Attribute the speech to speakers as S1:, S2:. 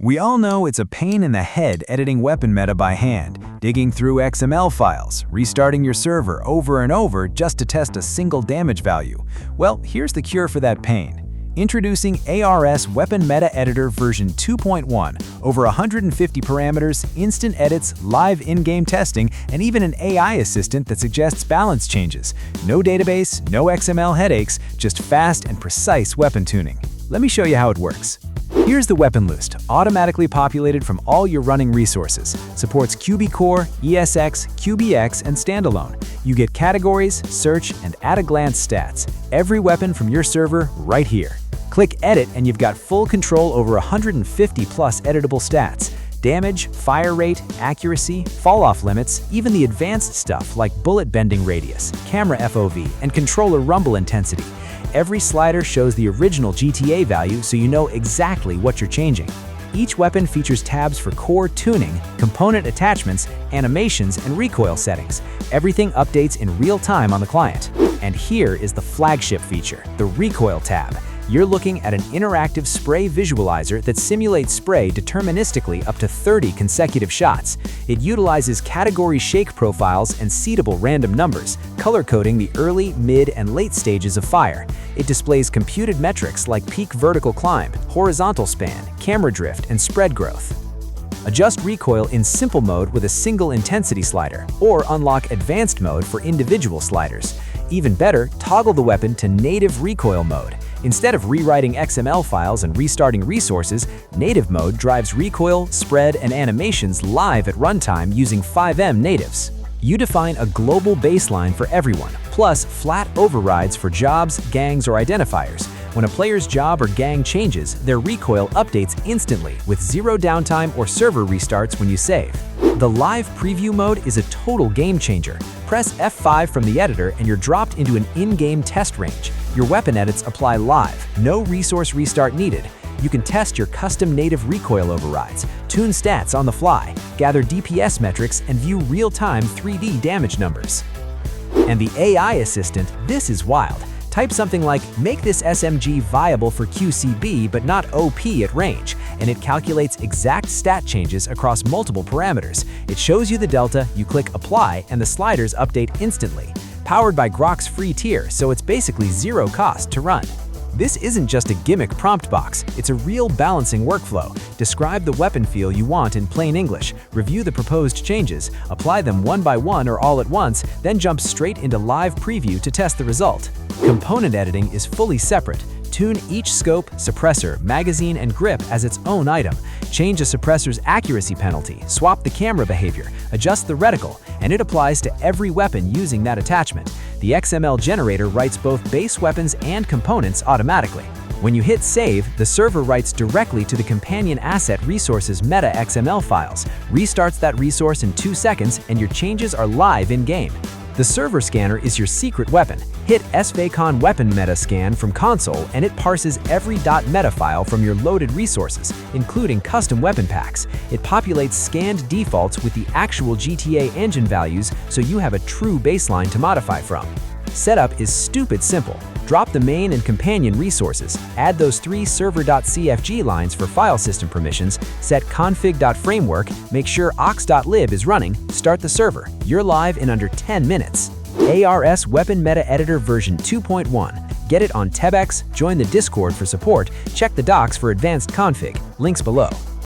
S1: We all know it's a pain in the head editing weapon meta by hand, digging through XML files, restarting your server over and over just to test a single damage value. Well, here's the cure for that pain. Introducing ARS Weapon Meta Editor version 2.1, over 150 parameters, instant edits, live in-game testing, and even an AI assistant that suggests balance changes. No database, no XML headaches, just fast and precise weapon tuning. Let me show you how it works. Here's the weapon list, automatically populated from all your running resources. Supports QB Core, ESX, QBX, and standalone. You get categories, search, and at-a-glance stats. Every weapon from your server right here. Click Edit and you've got full control over 150 plus editable stats. Damage, fire rate, accuracy, fall-off limits, even the advanced stuff like bullet bending radius, camera FOV, and controller rumble intensity. Every slider shows the original GTA value so you know exactly what you're changing. Each weapon features tabs for core tuning, component attachments, animations, and recoil settings. Everything updates in real time on the client. And here is the flagship feature, the Recoil tab. You're looking at an interactive spray visualizer that simulates spray deterministically up to 30 consecutive shots. It utilizes category shake profiles and seedable random numbers, color-coding the early, mid, and late stages of fire. It displays computed metrics like peak vertical climb, horizontal span, camera drift, and spread growth. Adjust recoil in simple mode with a single intensity slider, or unlock advanced mode for individual sliders. Even better, toggle the weapon to native recoil mode. Instead of rewriting XML files and restarting resources, native mode drives recoil, spread, and animations live at runtime using FiveM natives. You define a global baseline for everyone, plus flat overrides for jobs, gangs, or identifiers. When a player's job or gang changes, their recoil updates instantly with zero downtime or server restarts when you save. The live preview mode is a total game changer. Press F5 from the editor and you're dropped into an in-game test range. Your weapon edits apply live, no resource restart needed. You can test your custom native recoil overrides, tune stats on the fly, gather DPS metrics, and view real-time 3D damage numbers. And the AI assistant, this is wild. Type something like, make this SMG viable for QCB but not OP at range, and it calculates exact stat changes across multiple parameters. It shows you the delta, you click apply, and the sliders update instantly. Powered by Grok's free tier, so it's basically zero cost to run. This isn't just a gimmick prompt box, it's a real balancing workflow. Describe the weapon feel you want in plain English, review the proposed changes, apply them one by one or all at once, then jump straight into live preview to test the result. Component editing is fully separate. Tune each scope, suppressor, magazine, and grip as its own item. Change a suppressor's accuracy penalty, swap the camera behavior, adjust the reticle, and it applies to every weapon using that attachment. The XML generator writes both base weapons and components automatically. When you hit save, the server writes directly to the companion asset resource's meta XML files, restarts that resource in 2 seconds, and your changes are live in-game. The server scanner is your secret weapon. Hit SVCon Weapon Meta Scan from console and it parses every .meta file from your loaded resources, including custom weapon packs. It populates scanned defaults with the actual GTA engine values so you have a true baseline to modify from. Setup is stupid simple. Drop the main and companion resources, add those 3 server.cfg lines for file system permissions, set config.framework, make sure aux.lib is running, start the server. You're live in under 10 minutes. ARS Weapon Meta Editor version 2.1. Get it on Tebex, join the Discord for support, check the docs for advanced config. Links below.